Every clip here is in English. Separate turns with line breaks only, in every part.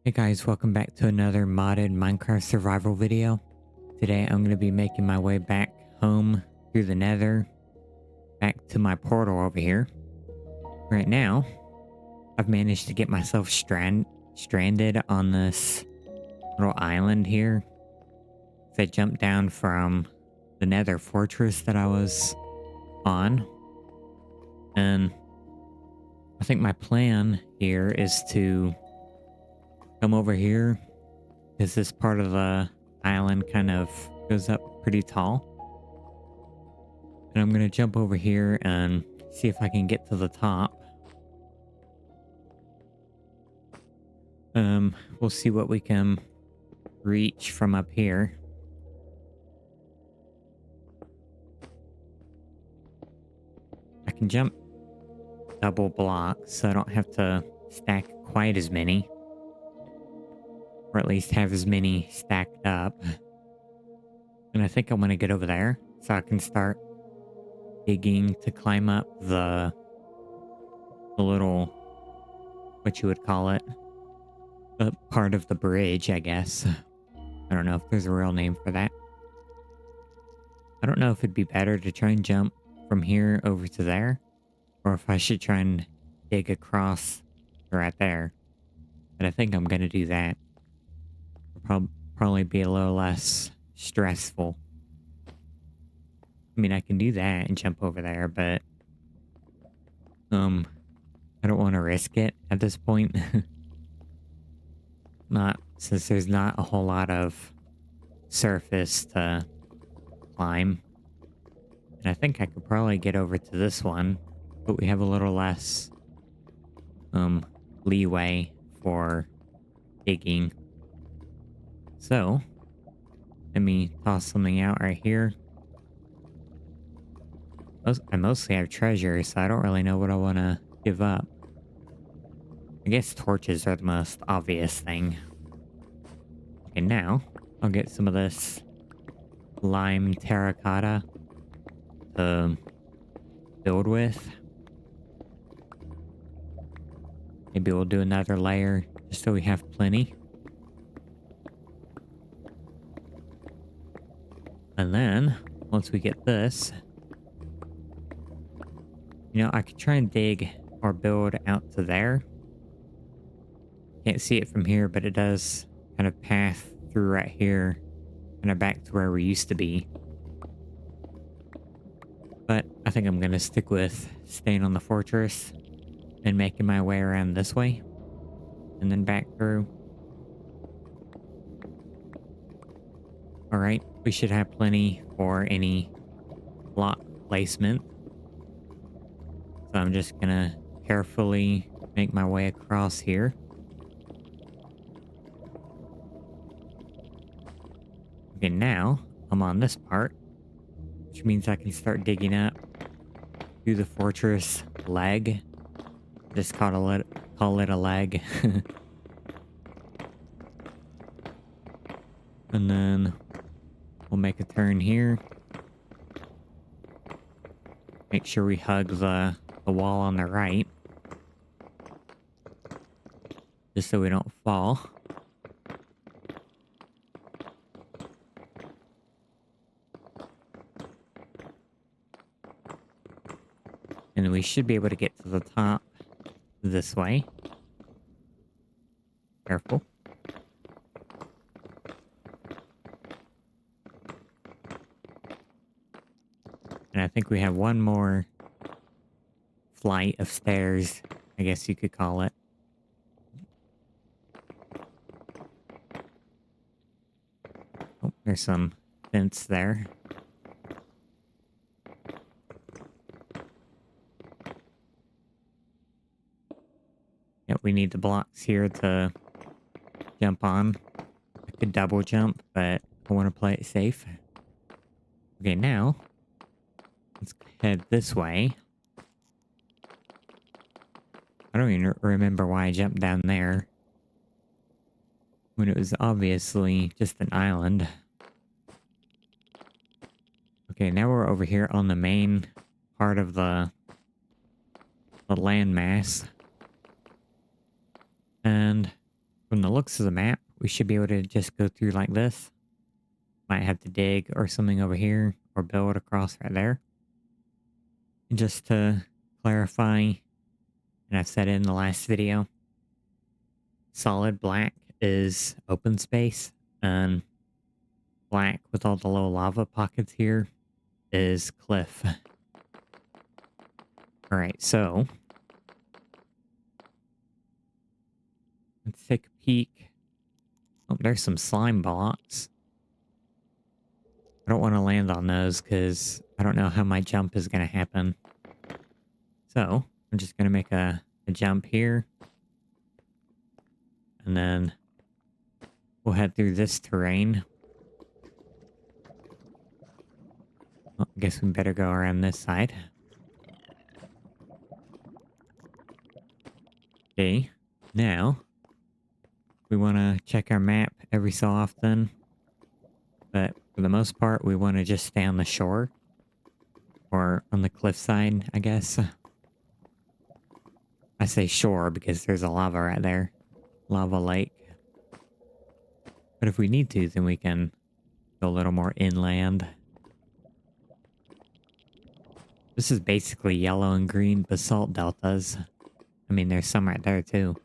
Hey guys, welcome back to another modded Minecraft survival video. Today I'm going to be making my way back home through the Nether, back to my portal over here. Right now, I've managed to get myself stranded on this little island here. So I jumped down from the Nether fortress that I was on. And I think my plan here is to come over here because this part of the island kind of goes up pretty tall. And I'm going to jump over here and see if I can get to the top. We'll see what we can reach from up here. I can jump double blocks, so I don't have to stack quite as many. Or at least have as many stacked up. And I think I want to get over there so I can start digging to climb up the little, what you would call it, the part of the bridge, I guess. I don't know if there's a real name for that. I don't know if it'd be better to try and jump from here over to there, or if I should try and dig across right there. But I think I'm going to do that. It'll probably be a little less stressful. I mean, I can do that and jump over there, but I don't want to risk it at this point. Not since there's not a whole lot of surface to climb. And I think I could probably get over to this one, but we have a little less leeway for digging. So let me toss something out right here. I mostly have treasure, so I don't really know what I want to give up. I guess torches are the most obvious thing. Okay, now I'll get some of this lime terracotta to build with. Maybe we'll do another layer just so we have plenty. And then, once we get this, I could try and dig or build out to there. Can't see it from here, but it does kind of path through right here, kind of back to where we used to be. But I think I'm going to stick with staying on the fortress and making my way around this way and then back through. All right, we should have plenty for any block placement. So I'm just going to carefully make my way across here. Okay, now I'm on this part, which means I can start digging up through the fortress leg. Just call it a leg. And then we'll make a turn here. Make sure we hug the wall on the right, just so we don't fall. And we should be able to get to the top this way. Careful. And I think we have one more flight of stairs, I guess you could call it. Oh, there's some fence there. Yep, we need the blocks here to jump on. I could double jump, but I want to play it safe. Okay, now let's head this way. I don't even remember why I jumped down there when it was obviously just an island. Okay, now we're over here on the main part of the landmass. And From the looks of the map, we should be able to just go through like this. Might have to dig or something over here or build across right there. And just to clarify, and I've said it in the last video, solid black is open space, and black with all the little lava pockets here is cliff. All right, so let's take a peek. Oh, there's some slime blocks. I don't want to land on those because I don't know how my jump is going to happen. So I'm just going to make a jump here. And then we'll head through this terrain. Well, I guess we better go around this side. Okay, now we want to check our map every so often. But for the most part, we want to just stay on the shore. Or on the cliffside, I guess. I say shore because there's a lava right there. Lava lake. But if we need to, then we can go a little more inland. This is basically yellow and green basalt deltas. I mean, there's some right there too.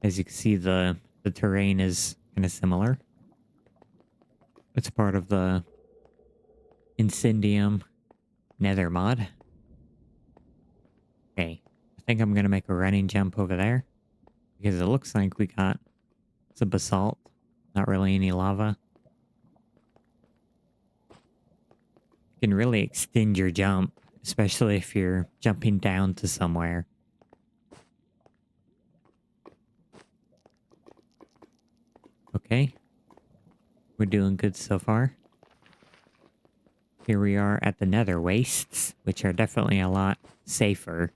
As you can see, the terrain is kind of similar. It's part of the Incendium Nether mod. Okay, I think I'm going to make a running jump over there. Because it looks like we got some basalt. Not really any lava. You can really extend your jump. Especially if you're jumping down to somewhere. Okay. We're doing good so far. Here we are at the Nether wastes, which are definitely a lot safer.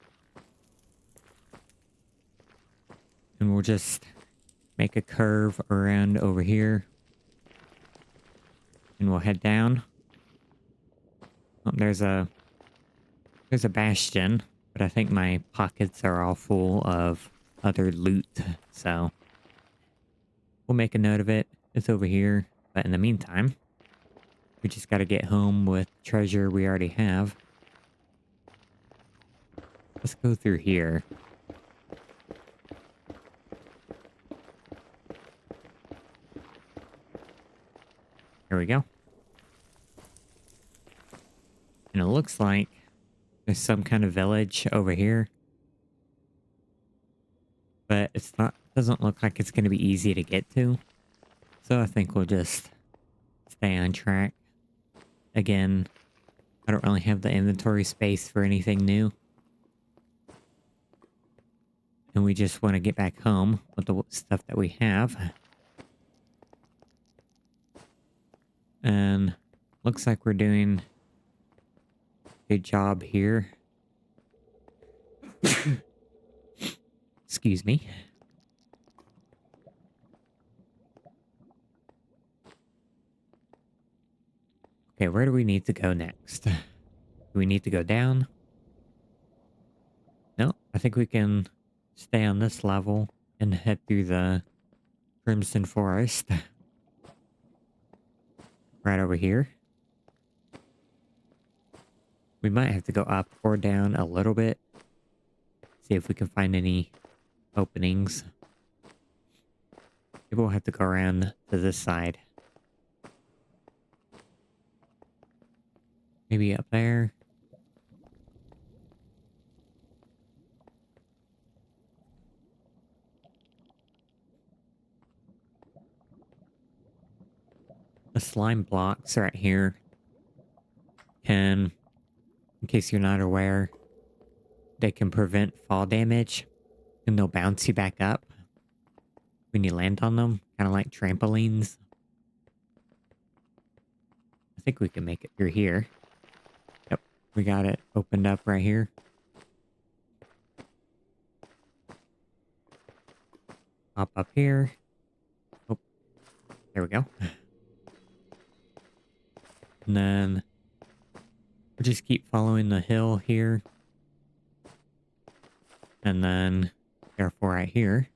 And we'll just make a curve around over here. And we'll head down. Oh, there's a bastion, but I think my pockets are all full of other loot, so we'll make a note of it. It's over here, but in the meantime, we just got to get home with treasure we already have. Let's go through here. Here we go. And it looks like there's some kind of village over here. But it's not, doesn't look like it's going to be easy to get to. So I think we'll just stay on track. Again, I don't really have the inventory space for anything new. And we just want to get back home with the stuff that we have. And looks like we're doing a good job here. Excuse me. Okay, where do we need to go next? Do we need to go down? No, I think we can stay on this level and head through the Crimson Forest. Right over here. We might have to go up or down a little bit. See if we can find any openings. Maybe we'll have to go around to this side. Maybe up there. The slime blocks right here can, in case you're not aware, they can prevent fall damage and they'll bounce you back up when you land on them, kind of like trampolines. I think we can make it through here. Yep, we got it opened up right here. Hop up here. Oh, there we go. And then we'll just keep following the hill here. And then, therefore, right here,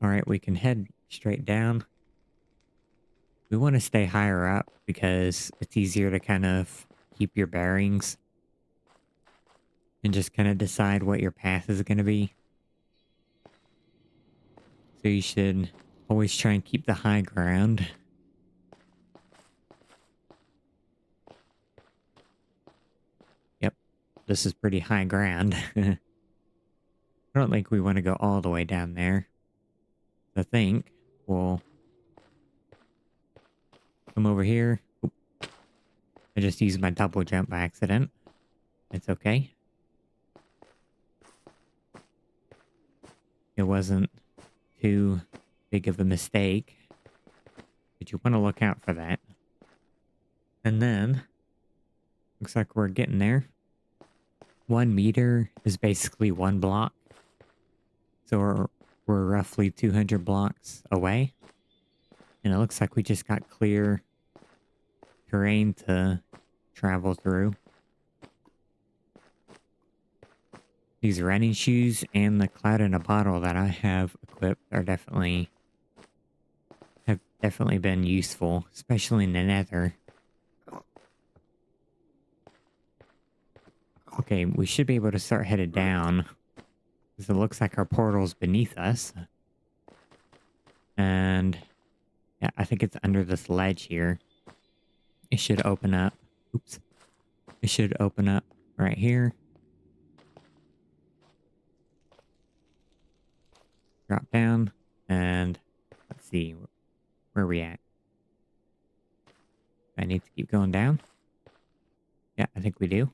All right, we can head straight down. We want to stay higher up because it's easier to kind of keep your bearings and just kind of decide what your path is going to be. So you should always try and keep the high ground. Yep, this is pretty high ground. I don't think we want to go all the way down there. I think we'll come over here. Oop, I just used my double jump by accident. It's okay. It wasn't too big of a mistake. But you want to look out for that. And then, looks like we're getting there. 1 meter is basically 1 block. So we're roughly 200 blocks away. And it looks like we just got clear terrain to travel through. These running shoes and the cloud in a bottle that I have equipped are have definitely been useful, especially in the Nether. Okay, we should be able to start headed down. Because it looks like our portal's beneath us. And yeah, I think it's under this ledge here. It should open up. Oops. It should open up right here. Drop down. And let's see. Where are we at? I need to keep going down. Yeah, I think we do.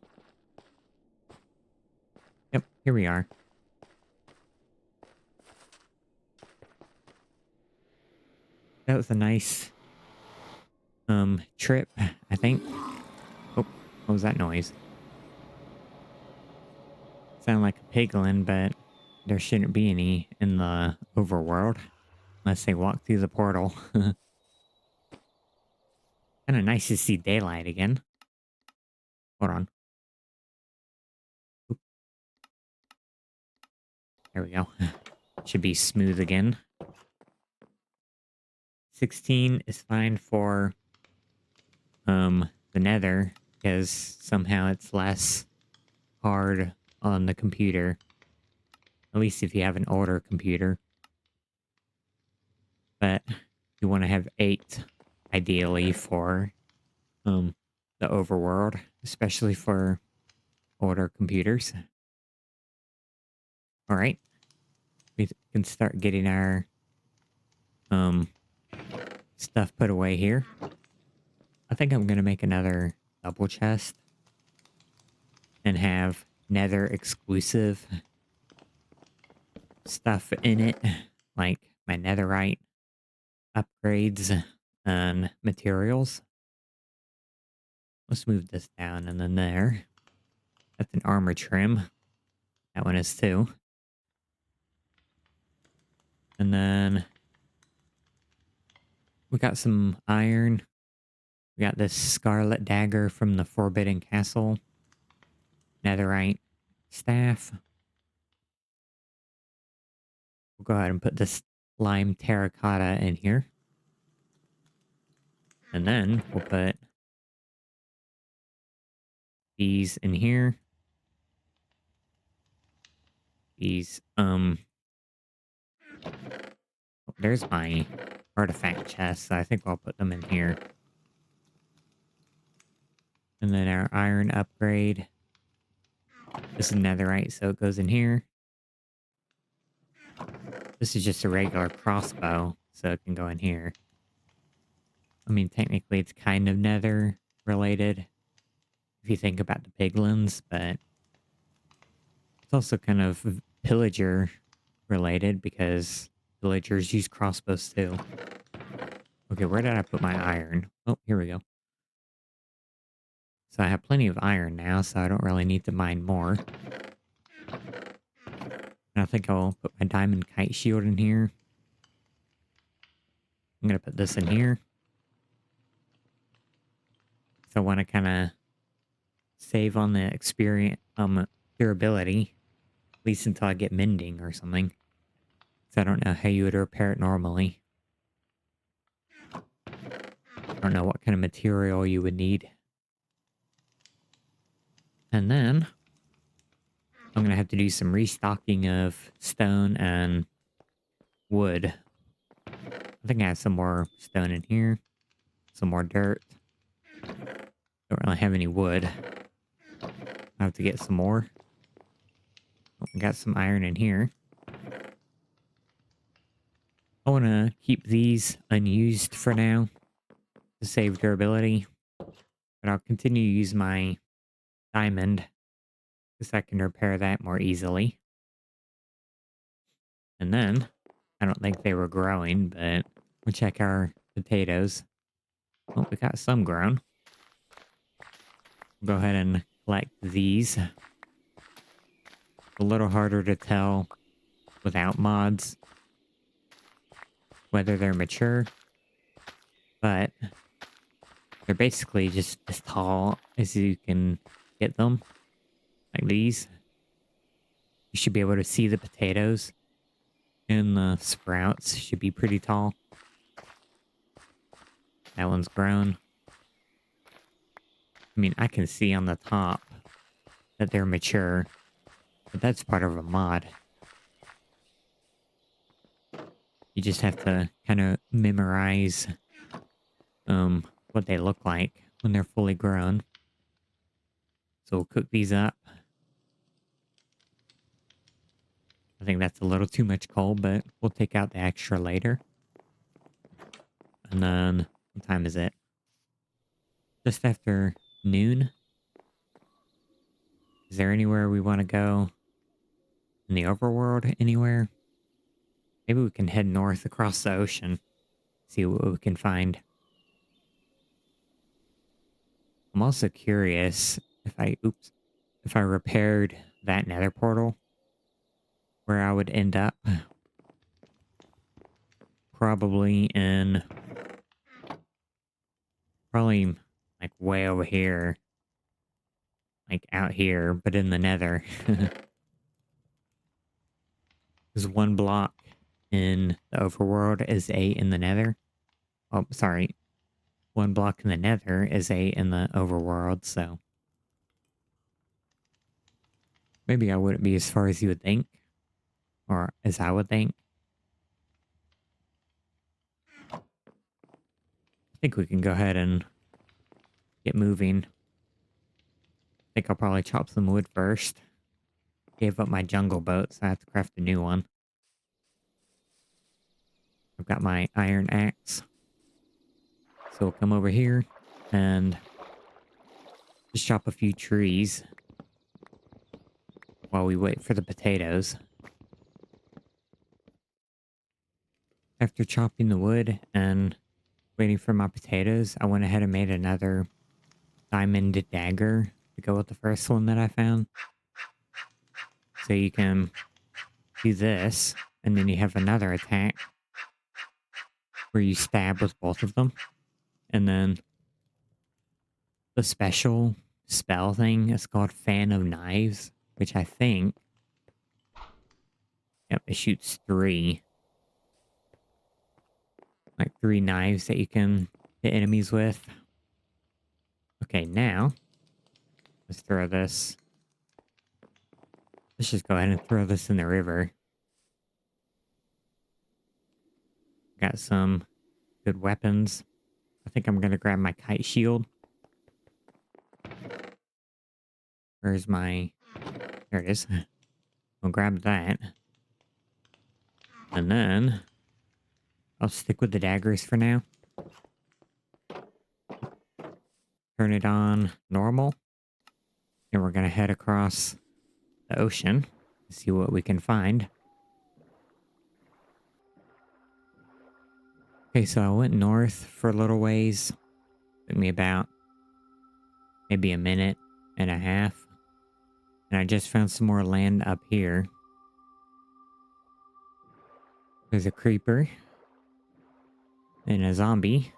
Yep, here we are. That was a nice trip, I think. Oh, what was that noise? Sound like a piglin, but there shouldn't be any in the overworld unless they walk through the portal. Kind of nice to see daylight again. Hold on. Oop, there we go. Should be smooth again. 16 is fine for the Nether because somehow it's less hard on the computer. At least if you have an older computer. But you want to have 8 ideally for the overworld, especially for older computers. All right. We can start getting our stuff put away here. I think I'm going to make another double chest and have Nether exclusive stuff in it, like my netherite upgrades and materials. Let's move this down and then there. That's an armor trim. That one is too. And then we got some iron. We got this scarlet dagger from the Forbidden Castle. Netherite staff. We'll go ahead and put this lime terracotta in here. And then we'll put these in here. These, there's my artifact chest. So I think I'll put them in here. And then our iron upgrade. This is netherite, so it goes in here. This is just a regular crossbow, so it can go in here. I mean, technically it's kind of nether related, if you think about the piglins, but it's also kind of pillager related because villagers use crossbows too. Okay, where did I put my iron? Oh, here we go. So I have plenty of iron now, so I don't really need to mine more. And I think I'll put my diamond kite shield in here. I'm going to put this in here. So I want to kind of save on the experience, durability, at least until I get mending or something. 'Cause I don't know how you would repair it normally. I don't know what kind of material you would need. And then I'm gonna have to do some restocking of stone and wood. I think I have some more stone in here, some more dirt. Don't really have any wood. I have to get some more. Oh, we got some iron in here. I want to keep these unused for now to save durability, but I'll continue to use my diamond because I can repair that more easily. And then, I don't think they were growing, but we'll check our potatoes. Oh, we got some grown. We'll go ahead and collect these. A little harder to tell without mods whether they're mature, but they're basically just as tall as you can get them, like these. You should be able to see the potatoes, and the sprouts should be pretty tall. That one's grown. I mean, I can see on the top that they're mature, but that's part of a mod. You just have to kind of memorize what they look like when they're fully grown. So we'll cook these up. I think that's a little too much coal, but we'll take out the extra later. And then, what time is it? Just after noon. Is there anywhere we want to go in the overworld? Anywhere? Maybe we can head north across the ocean. See what we can find. I'm also curious if if I repaired that nether portal, where I would end up. Probably like way over here. Like out here, but in the nether. Because one block in the overworld is 8 in the nether. Oh, sorry. One block in the nether is 8 in the overworld, so maybe I wouldn't be as far as you would think. Or as I would think. I think we can go ahead and get moving. I think I'll probably chop some wood first. Gave up my jungle boat, so I have to craft a new one. I've got my iron axe. So we'll come over here and just chop a few trees while we wait for the potatoes. After chopping the wood and waiting for my potatoes, I went ahead and made another diamond dagger to go with the first one that I found. So you can do this, and then you have another attack where you stab with both of them. And then the special spell thing is called Fan of Knives, which I think, yep, it shoots 3. Like 3 knives that you can hit enemies with. Okay, now, let's throw this. Let's just go ahead and throw this in the river. Got some good weapons. I think I'm going to grab my kite shield. Where's my... There it is. I'll grab that. And then... I'll stick with the daggers for now. Turn it on normal. And we're going to head across the ocean to see what we can find. Okay, so I went north for a little ways. Took me about maybe a minute and a half. And I just found some more land up here. There's a creeper. And a zombie.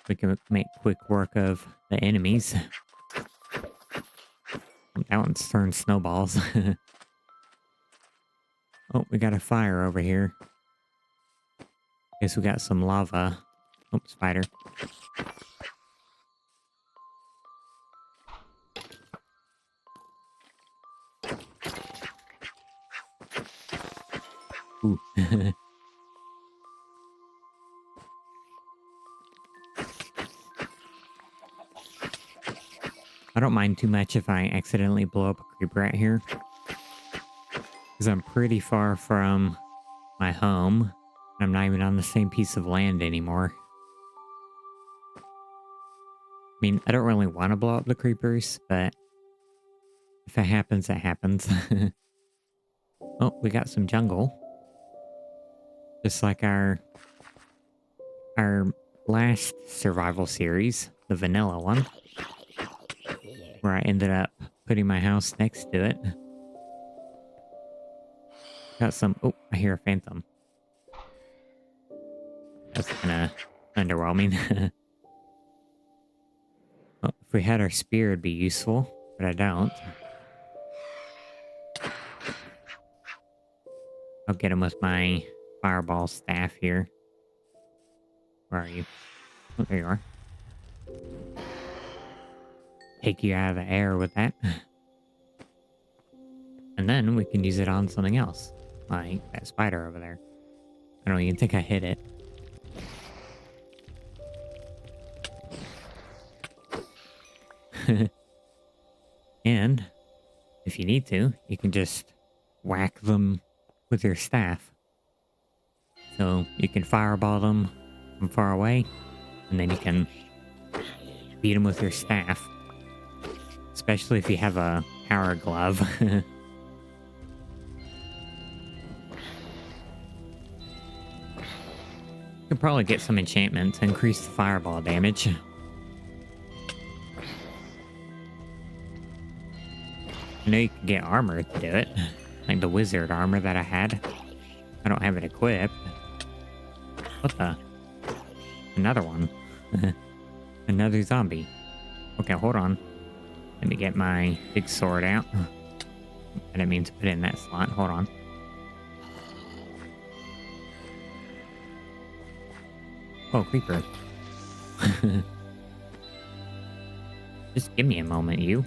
We can make quick work of the enemies. that one's turned snowballs. Oh, we got a fire over here. Guess we got some lava. Oh, spider. Ooh. I don't mind too much if I accidentally blow up a creeper out here. Because I'm pretty far from my home. I'm not even on the same piece of land anymore. I mean, I don't really want to blow up the creepers, but if it happens, it happens. Oh, we got some jungle. Just like our last survival series, the vanilla one, where I ended up putting my house next to it. Got some... Oh, I hear a phantom. That's kind of underwhelming. Well, if we had our spear, it'd be useful, but I don't. I'll get him with my fireball staff here. Where are you? Oh, there you are. Take you out of the air with that. And then we can use it on something else. Like that spider over there. I don't even think I hit it. And if you need to, you can just whack them with your staff. So you can fireball them from far away, and then you can beat them with your staff. Especially if you have a power glove. You can probably get some enchantment to increase the fireball damage. I know you can get armor to do it. Like the wizard armor that I had. I don't have it equipped. What the? Another one. Another zombie. Okay, hold on. Let me get my big sword out. I didn't mean to put it in that slot. Hold on. Oh, creeper. Just give me a moment, you.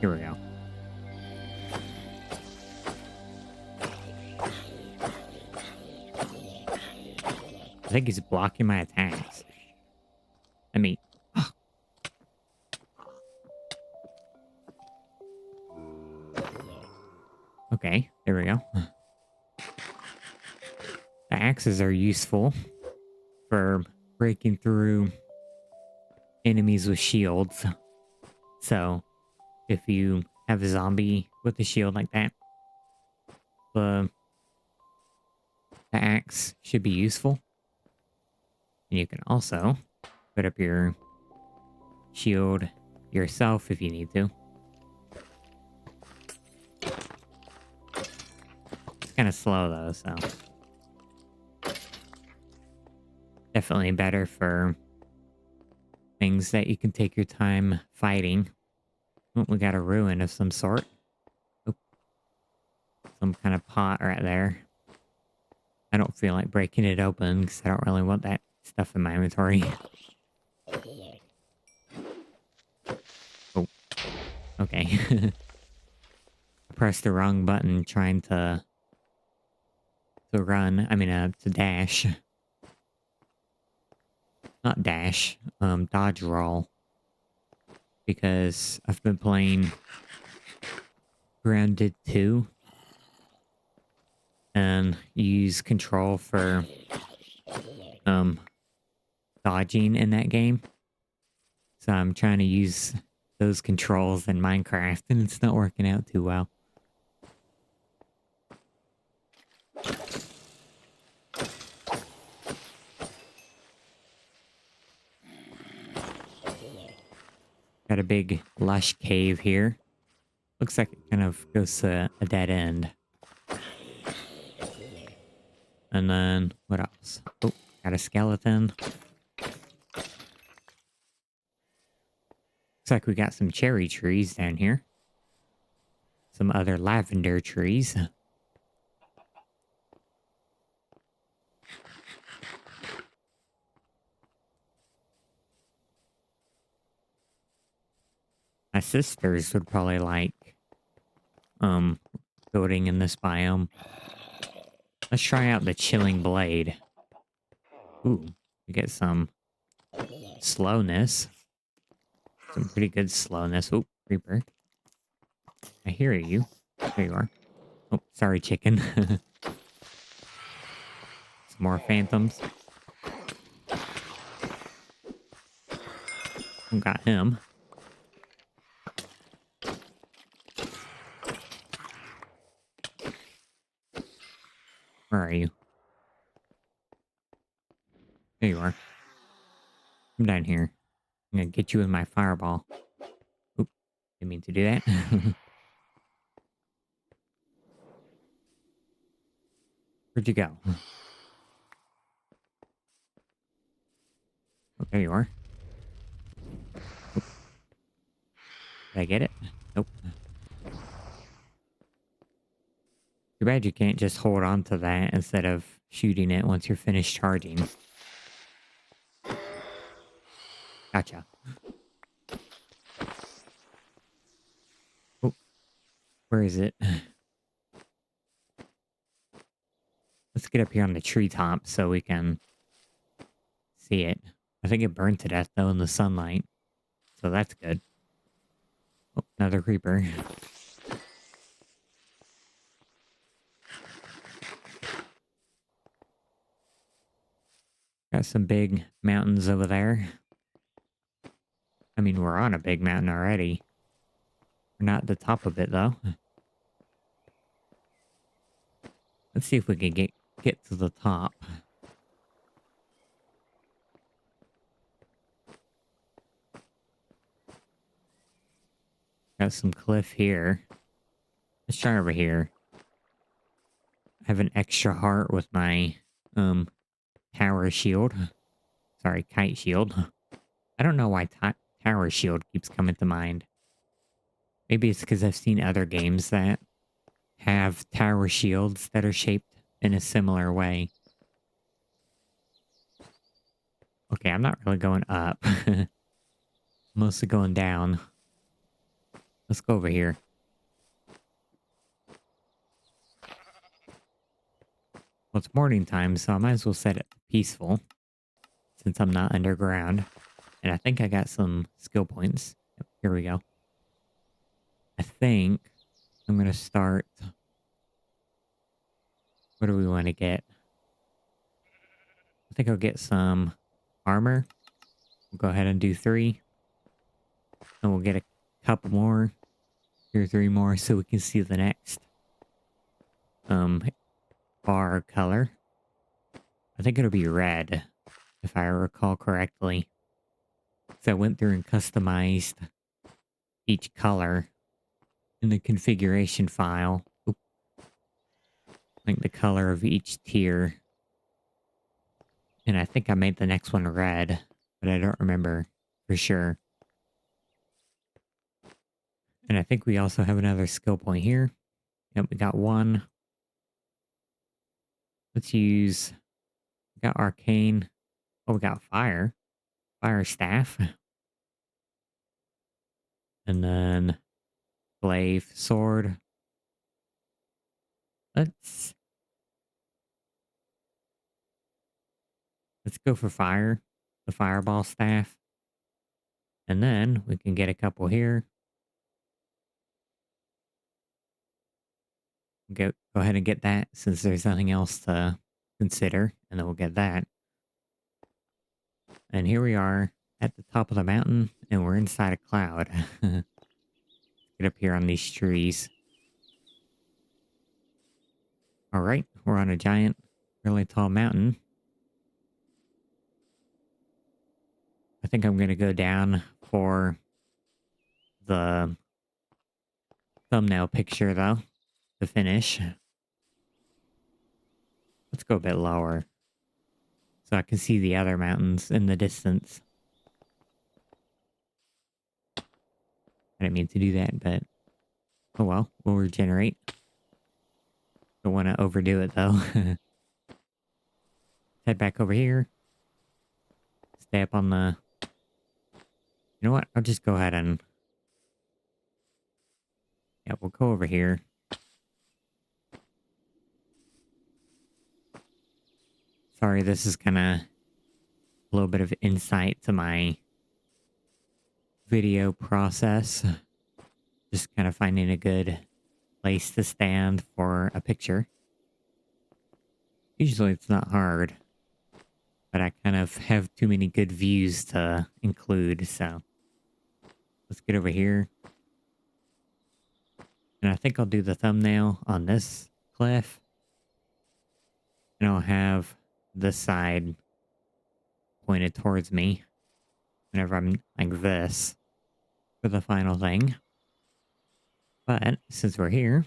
Here we go. I think he's blocking my attacks. Let me... Okay, there we go. The axes are useful for breaking through enemies with shields. So, if you have a zombie with a shield like that, the axe should be useful. And you can also put up your shield yourself if you need to. It's kind of slow though, so... Definitely better for things that you can take your time fighting. Oh, we got a ruin of some sort. Oh, some kind of pot right there. I don't feel like breaking it open because I don't really want that stuff in my inventory. Oh, okay. I pressed the wrong button trying to run. I mean, to dash. Not dash, dodge roll. Because I've been playing Grounded 2. And you use control for dodging in that game. So I'm trying to use those controls in Minecraft and it's not working out too well. Got a big lush cave here. Looks like it kind of goes to a dead end. And then, what else? Oh, got a skeleton. Looks like we got some cherry trees down here. Some other lavender trees. My sisters would probably like um goating in this biome. Let's try out the chilling blade. Ooh, we get some slowness. Some pretty good slowness. Ooh, creeper. I hear you. There you are. Oh, sorry, chicken. Some more phantoms. Got him. Where are you? There you are. I'm down here. I'm gonna get you with my fireball. Oop, didn't mean to do that. Where'd you go? Oh, there you are. Oop, did I get it? Nope. Too bad you can't just hold on to that instead of shooting it once you're finished charging. Gotcha. Oh, where is it? Let's get up here on the treetop so we can see it. I think it burned to death though in the sunlight. So that's good. Oh, another creeper. Got some big mountains over there. I mean, we're on a big mountain already. We're not at the top of it though. Let's see if we can get to the top. Got some cliff here. Let's try over here. I have an extra heart with my tower shield. Sorry, kite shield. I don't know why tower shield keeps coming to mind. Maybe it's because I've seen other games that have tower shields that are shaped in a similar way. Okay, I'm not really going up. Mostly going down. Let's go over here. Well, it's morning time, so I might as well set it peaceful since I'm not underground. And I think I got some skill points. Yep, here we go. I think I'm going to start. What do we want to get? I think I'll get some armor. We'll go ahead and do 3. And we'll get a couple more. Here, 3 more so we can see the next bar color. I think it'll be red, if I recall correctly. So I went through and customized each color in the configuration file. Oop. Like the color of each tier. And I think I made the next one red, but I don't remember for sure. And I think we also have another skill point here. Yep, we got 1. Let's use... We got arcane. Oh, we got fire. Fire staff. And then glaive sword. Let's go for fire. The fireball staff. And then we can get a couple here. Go ahead and get that since there's nothing else to consider. And then we'll get that. And here we are at the top of the mountain and we're inside a cloud. Get up here on these trees. All right, we're on a giant, really tall mountain. I think I'm going to go down for the thumbnail picture, though, to finish. Let's go a bit lower so I can see the other mountains in the distance. I didn't mean to do that, but oh well, we'll regenerate. Don't want to overdo it though. Head back over here. Stay up on the... You know what? I'll just go ahead and... Yeah, we'll go over here. Sorry, this is kind of a little bit of insight to my video process. Just kind of finding a good place to stand for a picture. Usually it's not hard, but I kind of have too many good views to include, so let's get over here. And I think I'll do the thumbnail on this cliff. And I'll have this side pointed towards me whenever I'm like this for the final thing. But since we're here,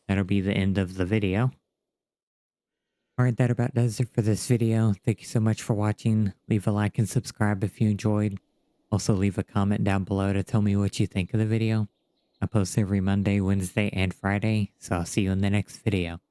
that'll be the end of the video. Alright, that about does it for this video. Thank you so much for watching. Leave a like and subscribe if you enjoyed. Also leave a comment down below to tell me what you think of the video. I post every Monday, Wednesday, and Friday, so I'll see you in the next video.